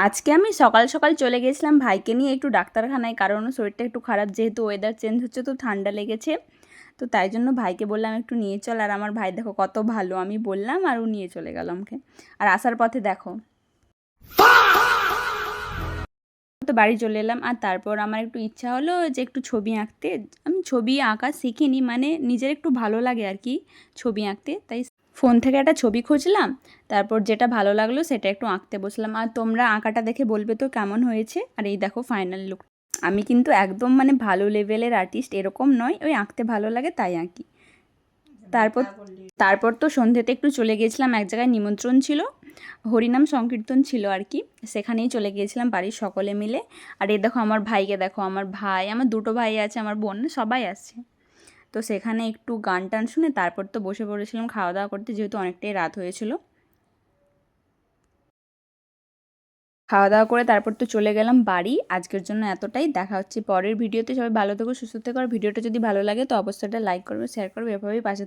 আজকে আমি সকাল সকাল চলে গেছিলাম ভাইকে নিয়ে একটু ডাক্তারখানায়, কারণ শরীরটা একটু খারাপ, যেহেতু ওয়েদার চেঞ্জ হচ্ছে তো ঠান্ডা লেগেছে। তো তাই জন্য ভাইকে বললাম একটু নিয়ে চল, আর আমার ভাই দেখো কত ভালো, আমি বললাম আর ও নিয়ে চলে গেল আমাকে। আর আসার পথে দেখো তো বাড়ি চলে এলাম। আর তারপর আমার একটু ইচ্ছা হলো যে একটু ছবি আঁকতে। আমি ছবি আঁকা শিখিনি, মানে নিজের একটু ভালো লাগে আর কি ছবি আঁকতে, তাই ফোন থেকে একটা ছবি খুঁজলাম, তারপর যেটা ভালো লাগলো সেটা একটু আঁকতে বসলাম। আর তোমরা আঁকাটা দেখে বলবে তো কেমন হয়েছে। আর এই দেখো ফাইনাল লুক। আমি কিন্তু একদম মানে ভালো লেভেলের আর্টিস্ট এরকম নয়, ওই আঁকতে ভালো লাগে তাই আঁকি। তারপর তারপর তো সন্ধ্যেতে একটু চলে গিয়েছিলাম, এক জায়গায় নিমন্ত্রণ ছিল, হরিনাম সংকীর্তন ছিল আর কি, সেখানেই চলে গিয়েছিলাম বাড়ির সকলে মিলে। আর এই দেখো আমার ভাইকে দেখো, আমার ভাই, আমার দুটো ভাই আছে, আমার বোন, সবাই আসছে। তো সেখানে একটু গান টান শুনে তারপর তো বসে পড়েছিলাম খাওয়া দাওয়া করতে, যেহেতু অনেকটাই রাত হয়েছিল। খাওয়া দাওয়া করে তারপর তো চলে গেলাম বাড়ি। আজকের জন্য এতটাই, দেখা হচ্ছে পরের ভিডিওতে। সবাই ভালো থেকো, সুস্থ থেকো। আর ভিডিওটা যদি ভালো লাগে তো অবশ্যই একটা লাইক করবে, শেয়ার করবে, এভাবেই পাশে